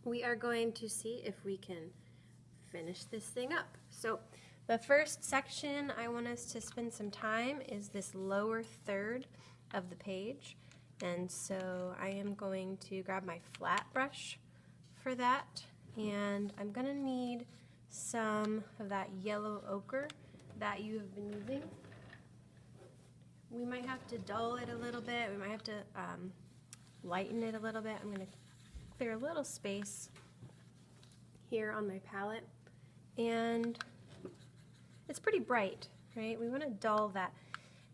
we are going to see if we can finish this thing up. So the first section I want us to spend some time is this lower third of the page. And so I am going to grab my flat brush for that, and I'm going to need some of that yellow ochre that you have been using. We might have to dull it a little bit. We might have to lighten it a little bit. I'm going to clear a little space here on my palette, and it's pretty bright, right? We want to dull that,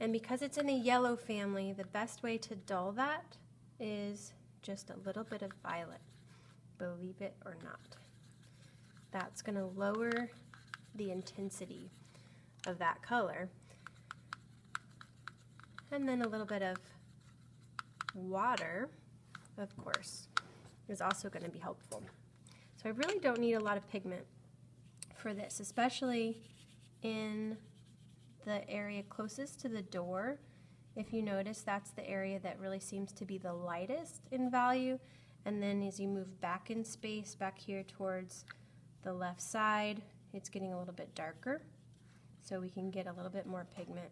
and because it's in the yellow family, the best way to dull that is just a little bit of violet, believe it or not. That's going to lower the intensity of that color. And then a little bit of water, of course, is also going to be helpful. So I really don't need a lot of pigment for this, especially in the area closest to the door. If you notice, that's the area that really seems to be the lightest in value. And then as you move back in space, back here towards the left side, it's getting a little bit darker. So we can get a little bit more pigment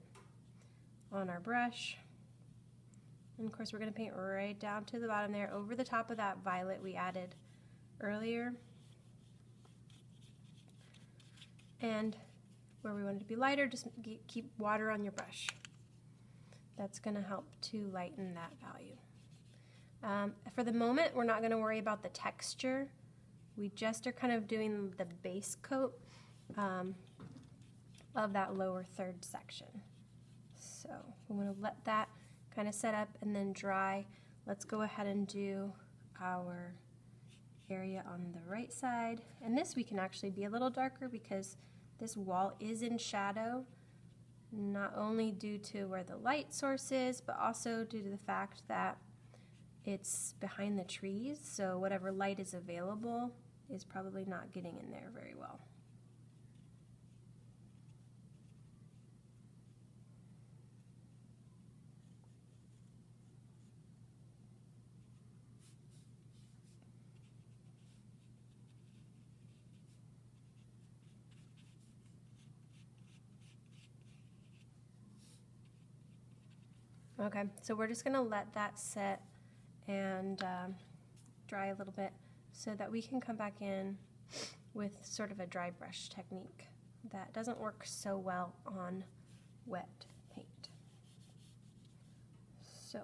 on our brush. And of course we're going to paint right down to the bottom there, over the top of that violet we added earlier. And where we want it to be lighter, just keep water on your brush. That's going to help to lighten that value. For the moment, we're not going to worry about the texture. We just are kind of doing the base coat of that lower third section. So we want to let that kind of set up and then dry. Let's go ahead and do our area on the right side. And this we can actually be a little darker because this wall is in shadow, not only due to where the light source is, but also due to the fact that it's behind the trees, so whatever light is available is probably not getting in there very well. Okay, so we're just going to let that set and dry a little bit so that we can come back in with sort of a dry brush technique that doesn't work so well on wet paint. So,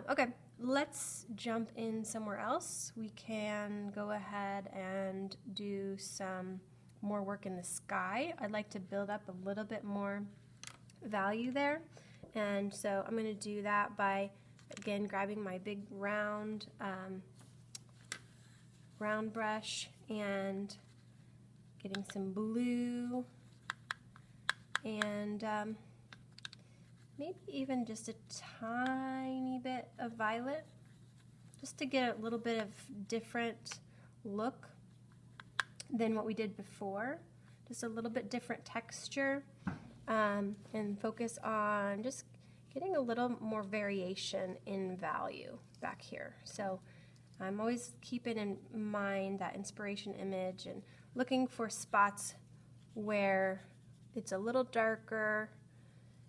okay, let's jump in somewhere else. We can go ahead and do some more work in the sky. I'd like to build up a little bit more value there. And so I'm going to do that by, again, grabbing my big round brush and getting some blue and maybe even just a tiny bit of violet, just to get a little bit of different look than what we did before, just a little bit different texture. And focus on just getting a little more variation in value back here. So I'm always keeping in mind that inspiration image and looking for spots where it's a little darker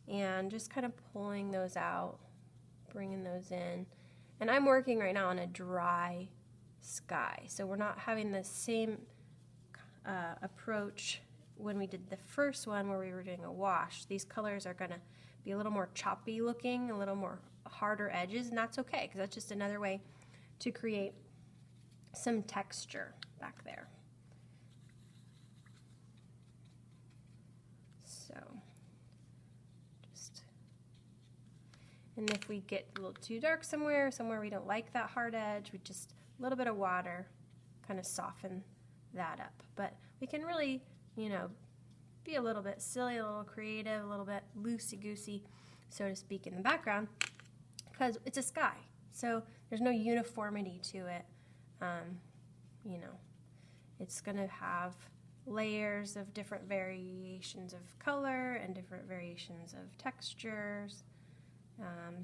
and just kind of pulling those out, bringing those in. And I'm working right now on a dry sky, so we're not having the same approach when we did the first one where we were doing a wash. These colors are going to be a little more choppy looking, a little more harder edges, and that's okay because that's just another way to create some texture back there. So, and if we get a little too dark somewhere we don't like that hard edge, we just a little bit of water kind of soften that up. But we can really, you know, be a little bit silly, a little creative, a little bit loosey-goosey, so to speak, in the background, because it's a sky, so there's no uniformity to it. You know, it's going to have layers of different variations of color and different variations of textures,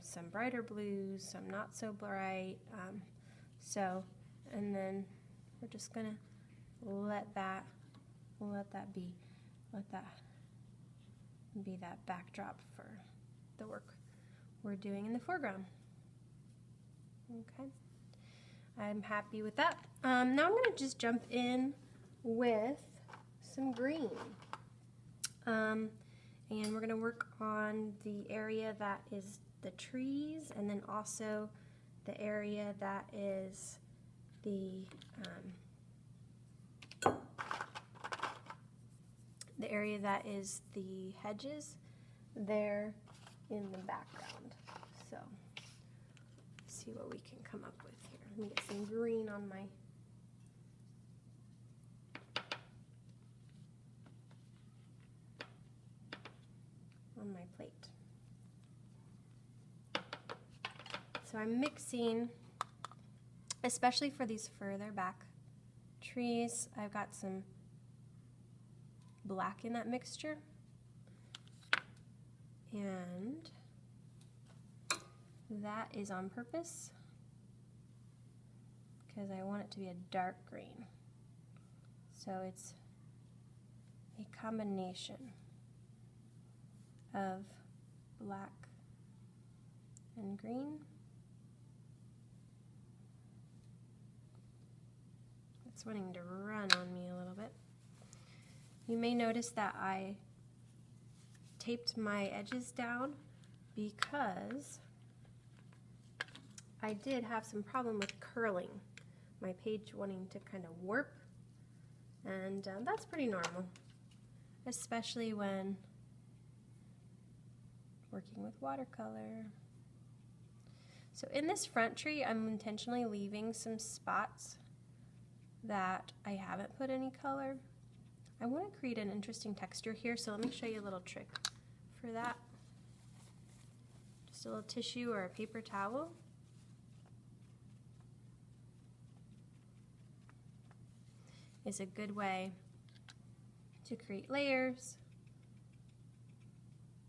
some brighter blues, some not so bright, and then we're just gonna let that be that backdrop for the work we're doing in the foreground. Okay, I'm happy with that. Now I'm gonna just jump in with some green. And we're gonna work on the area that is the trees, and then also the area that is the hedges there in the background. So let's see what we can come up with here. Let me get some green on my plate. So I'm mixing, especially for these further back trees, I've got some black in that mixture, and that is on purpose because I want it to be a dark green. So it's a combination of black and green. It's wanting to run on me a little bit. You may notice that I taped my edges down because I did have some problem with curling, my page wanting to kind of warp, and that's pretty normal, especially when working with watercolor. So in this front tree, I'm intentionally leaving some spots that I haven't put any color. I want to create an interesting texture here, so let me show you a little trick for that. Just a little tissue or a paper towel. Is a good way to create layers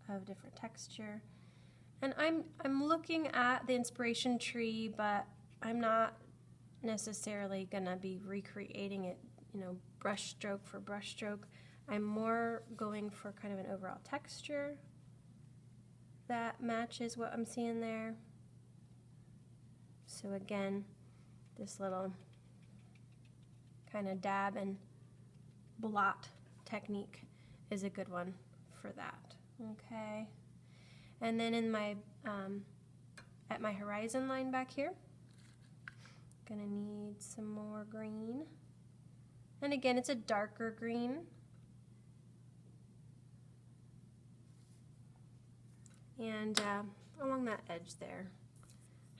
of different texture. And I'm looking at the inspiration tree, but I'm not necessarily gonna be recreating it, you know, brush stroke for brush stroke. I'm more going for kind of an overall texture that matches what I'm seeing there. So again, this little kind of dab and blot technique is a good one for that. Okay, and then in my at my horizon line back here, gonna need some more green, and again it's a darker green, and along that edge there,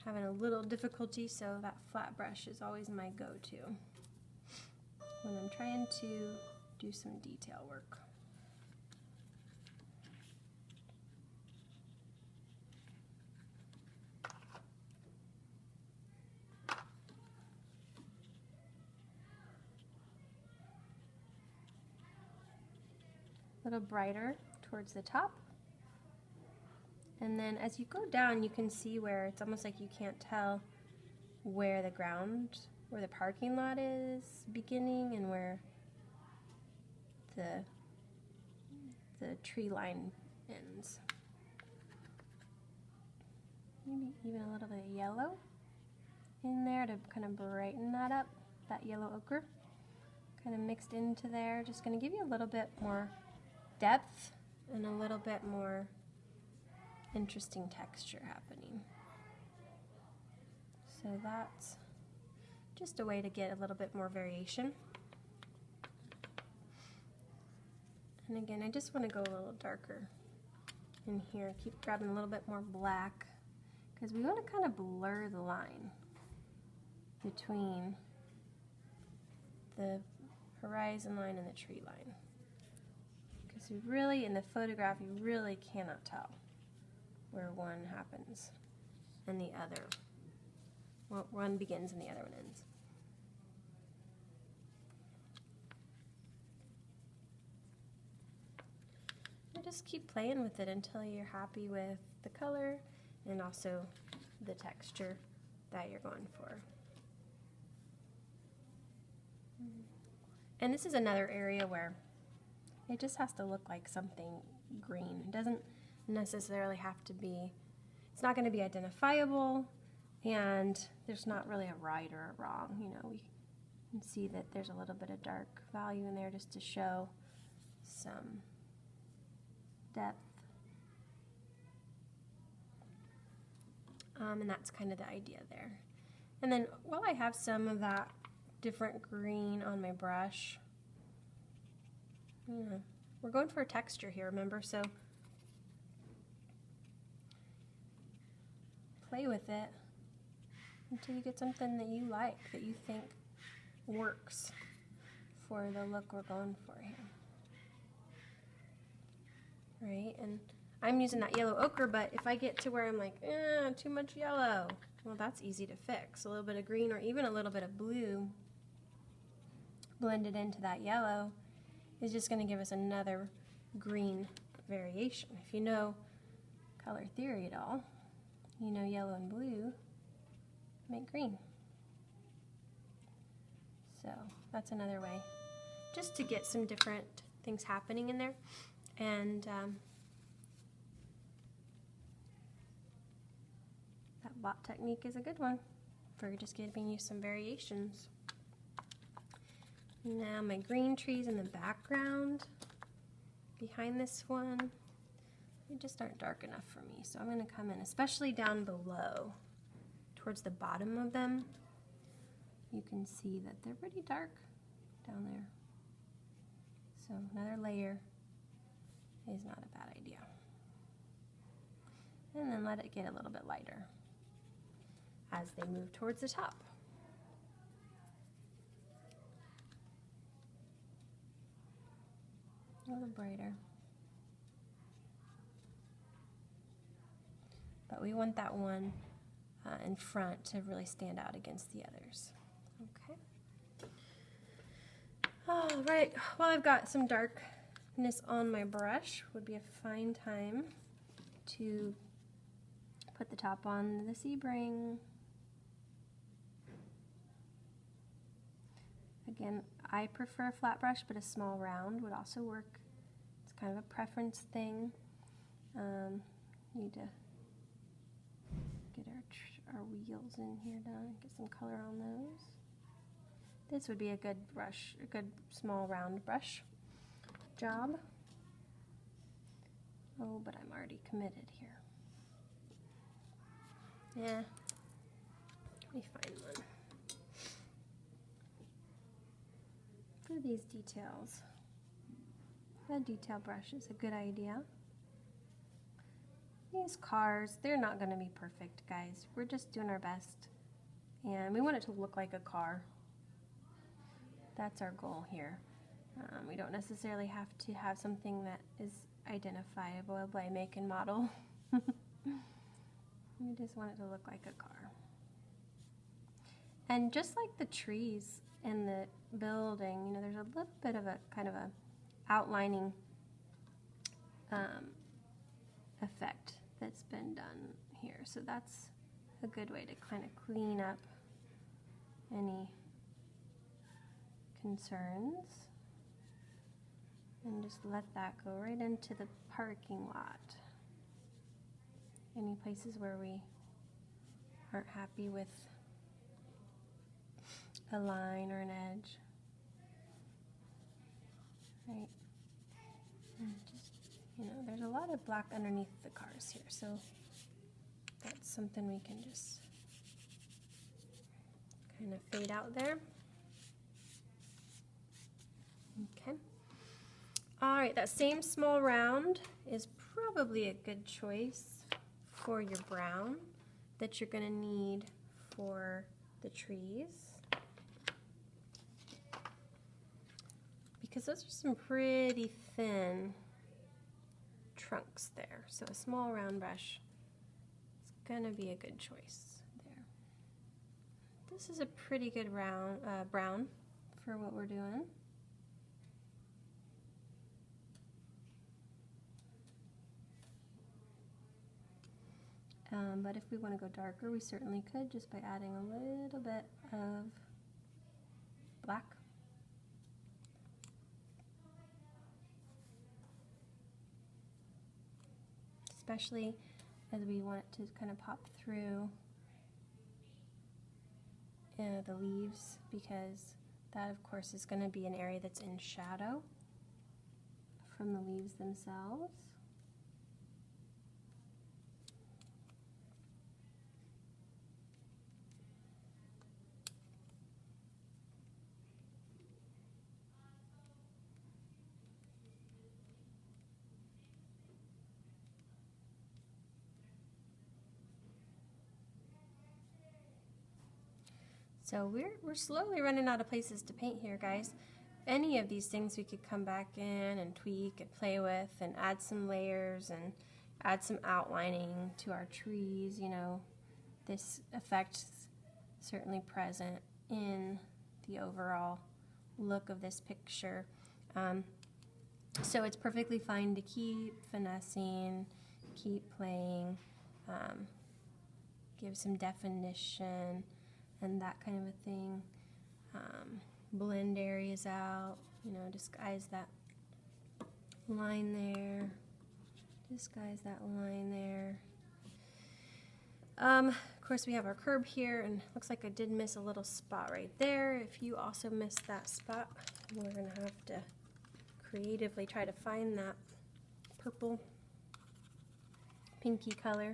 having a little difficulty, so that flat brush is always my go-to when I'm trying to do some detail work. A little brighter towards the top, and then as you go down you can see where it's almost like you can't tell where the parking lot is beginning and where the tree line ends. Maybe even a little bit of yellow in there to kind of brighten that up, that yellow ochre kind of mixed into there. Just going to give you a little bit more depth and a little bit more interesting texture happening. So that's just a way to get a little bit more variation. And again, I just want to go a little darker in here. Keep grabbing a little bit more black because we want to kind of blur the line between the horizon line and the tree line. Because you really, in the photograph, you really cannot tell where one happens and the other. Well, one begins and the other one ends. And just keep playing with it until you're happy with the color and also the texture that you're going for. And this is another area where it just has to look like something green. It doesn't necessarily have to be, it's not going to be identifiable, and there's not really a right or a wrong. You know, we can see that there's a little bit of dark value in there just to show some depth. And that's kind of the idea there. And then while I have some of that different green on my brush, we're going for a texture here, remember? So play with it until you get something that you like, that you think works for the look we're going for here. Right, and I'm using that yellow ochre, but if I get to where I'm like, too much yellow, well, that's easy to fix. A little bit of green or even a little bit of blue blended into that yellow is just going to give us another green variation. If you know color theory at all, you know yellow and blue make green. So that's another way just to get some different things happening in there. And that blot technique is a good one for just giving you some variations. Now my green trees in the background behind this one, they just aren't dark enough for me. So I'm going to come in, especially down below, towards the bottom of them. You can see that they're pretty dark down there. So another layer is not a bad idea. And then let it get a little bit lighter as they move towards the top. A little brighter. But we want that one in front to really stand out against the others. Okay. All right, well, I've got some darkness on my brush. Would be a fine time to put the top on the Sebring. Again, I prefer a flat brush, but a small round would also work. It's kind of a preference thing. Need to get our wheels in here done, get some color on those. This would be a good brush, a good small round brush job. Oh, but I'm already committed here. Yeah, let me find one. For these details, a detail brush is a good idea. These cars, they're not going to be perfect, guys. We're just doing our best, and we want it to look like a car. That's our goal here. We don't necessarily have to have something that is identifiable by make and model. We just want it to look like a car. And just like the trees in the building, you know, there's a little bit of a kind of a outlining effect that's been done here. So that's a good way to kind of clean up any concerns and just let that go right into the parking lot. Any places where we aren't happy with a line or an edge, right? And just, you know, there's a lot of black underneath the cars here, so that's something we can just kind of fade out there. Okay. All right, that same small round is probably a good choice for your brown that you're going to need for the trees, because those are some pretty thin trunks there. So a small round brush is going to be a good choice there. This is a pretty good round brown for what we're doing. But if we want to go darker, we certainly could just by adding a little bit of black especially as we want it to kind of pop through the leaves, because that of course is going to be an area that's in shadow from the leaves themselves. So we're slowly running out of places to paint here, guys. Any of these things we could come back in and tweak and play with and add some layers and add some outlining to our trees. You know, this effect is certainly present in the overall look of this picture. So it's perfectly fine to keep finessing, keep playing, give some definition and that kind of a thing. Blend areas out, you know, disguise that line there, disguise that line there. Of course we have our curb here, and looks like I did miss a little spot right there. If you also missed that spot, we're gonna have to creatively try to find that purple pinky color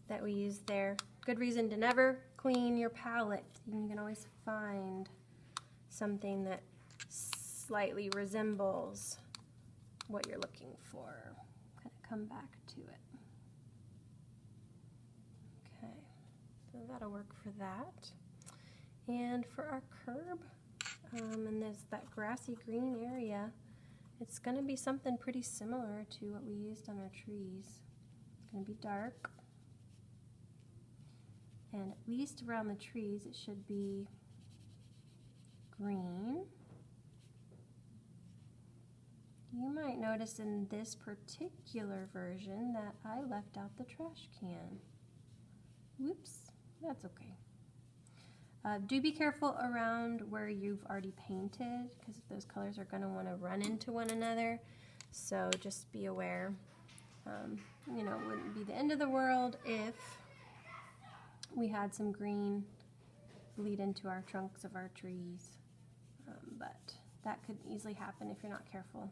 that we used there. Good reason to never clean your palette. You can always find something that slightly resembles what you're looking for. Kind of come back to it. Okay, so that'll work for that. And for our curb, and there's that grassy green area, it's going to be something pretty similar to what we used on our trees. It's going to be dark. And at least around the trees it should be green. You might notice in this particular version that I left out the trash can. Whoops, that's okay. Do be careful around where you've already painted, because those colors are going to want to run into one another. So just be aware. You know, it wouldn't be the end of the world if we had some green bleed into our trunks of our trees, but that could easily happen if you're not careful.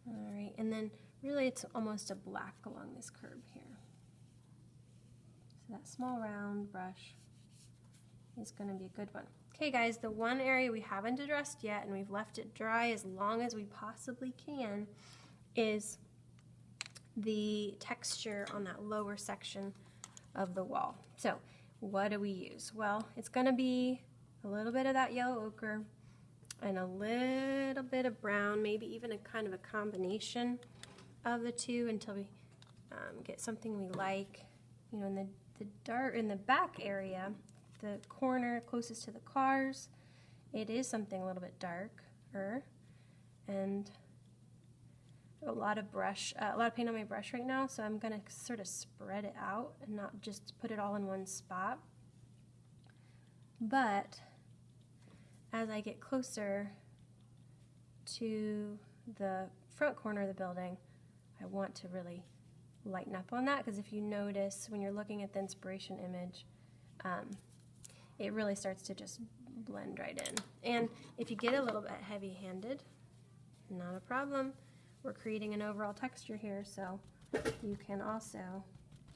All right, and then really it's almost a black along this curb here. So that small round brush is going to be a good one. Okay guys, the one area we haven't addressed yet, and we've left it dry as long as we possibly can, is the texture on that lower section of the wall. So what do we use? Well, it's going to be a little bit of that yellow ochre and a little bit of brown, maybe even a kind of a combination of the two until we get something we like. You know, in the back area, the corner closest to the cars, it is something a little bit darker, and a lot of paint on my brush right now, so I'm going to sort of spread it out and not just put it all in one spot. But as I get closer to the front corner of the building, I want to really lighten up on that, because if you notice when you're looking at the inspiration image, it really starts to just blend right in. And if you get a little bit heavy-handed, not a problem. We're creating an overall texture here, so you can also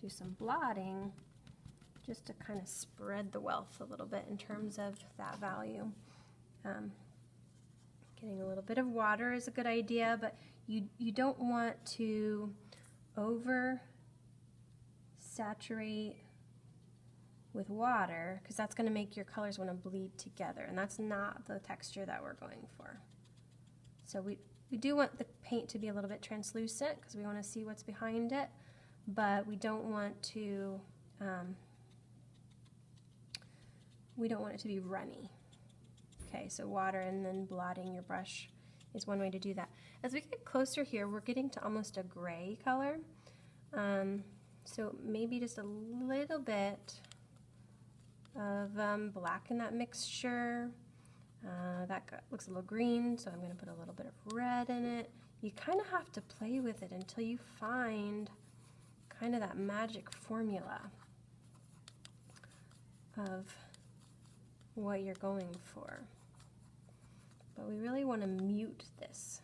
do some blotting just to kind of spread the wealth a little bit in terms of that value. Getting a little bit of water is a good idea, but you don't want to over saturate with water, because that's going to make your colors want to bleed together, and that's not the texture that we're going for. So we do want the paint to be a little bit translucent, because we want to see what's behind it, but we don't want to be runny. Okay, so water and then blotting your brush is one way to do that. As we get closer here, we're getting to almost a gray color. So maybe just a little bit of black in that mixture. That looks a little green, so I'm going to put a little bit of red in it. you kind of have to play with it until you find kind of that magic formula of what you're going for. But we really want to mute this.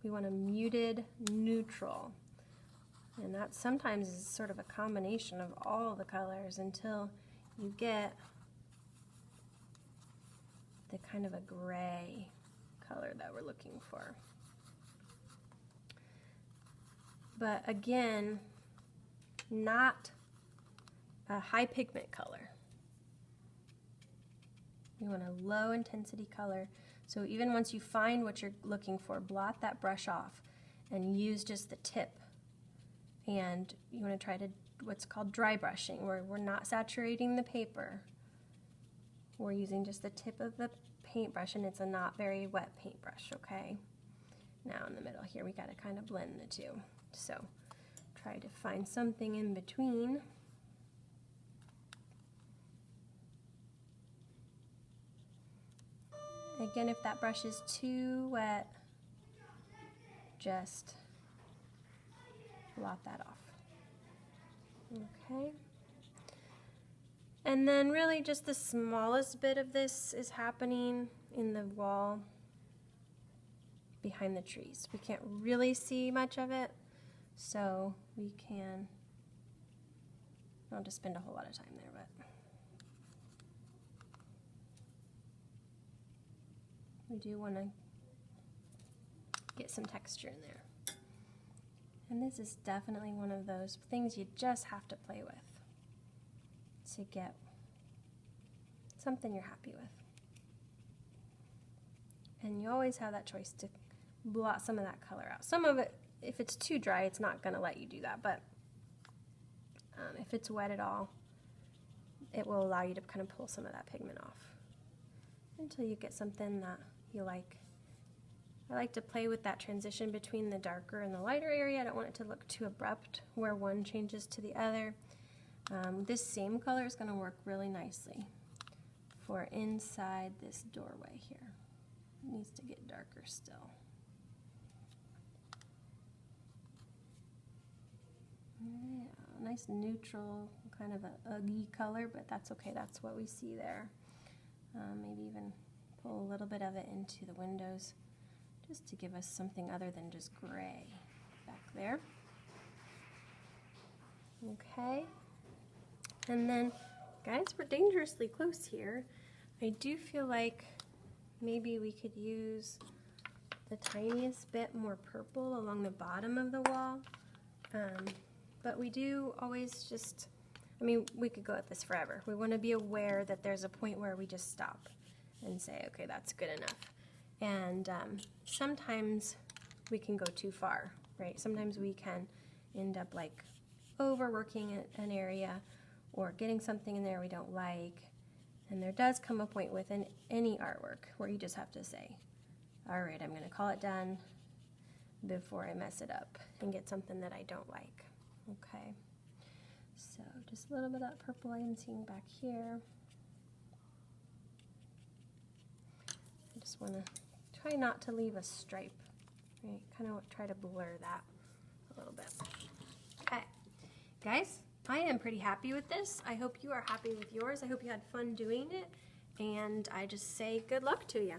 We want a muted neutral. And that sometimes is sort of a combination of all the colors until you get the kind of a gray color that we're looking for. But again, not a high pigment color. You want a low intensity color. So even once you find what you're looking for, blot that brush off and use just the tip. And you want to try to what's called dry brushing, where we're not saturating the paper. We're using just the tip of the paintbrush, and it's a not very wet paintbrush, okay? Now in the middle here, we got to kind of blend the two. So try to find something in between. Again, if that brush is too wet, just blot that off. Okay. And then really just the smallest bit of this is happening in the wall behind the trees. We can't really see much of it, so we can, I don't just spend a whole lot of time there, but we do want to get some texture in there. And this is definitely one of those things you just have to play with to get something you're happy with. And you always have that choice to blot some of that color out. Some of it, if it's too dry, it's not going to let you do that, but if it's wet at all, it will allow you to kind of pull some of that pigment off until you get something that you like. I like to play with that transition between the darker and the lighter area. I don't want it to look too abrupt where one changes to the other. This same color is going to work really nicely for inside this doorway here. It needs to get darker still. Yeah, nice neutral, kind of a ugly color, but that's okay. That's what we see there. Maybe even pull a little bit of it into the windows just to give us something other than just gray back there. Okay. And then, guys, we're dangerously close here. I do feel like maybe we could use the tiniest bit more purple along the bottom of the wall. But we do always just, I mean, we could go at this forever. We want to be aware that there's a point where we just stop and say, okay, that's good enough. And sometimes we can go too far, right? Sometimes we can end up like overworking an area or getting something in there we don't like. And there does come a point within any artwork where you just have to say, all right, I'm going to call it done before I mess it up and get something that I don't like. Okay, so just a little bit of that purple I'm seeing back here. I just want to try not to leave a stripe, right? Kind of try to blur that a little bit. Okay, guys, I am pretty happy with this. I hope you are happy with yours. I hope you had fun doing it, and I just say good luck to you.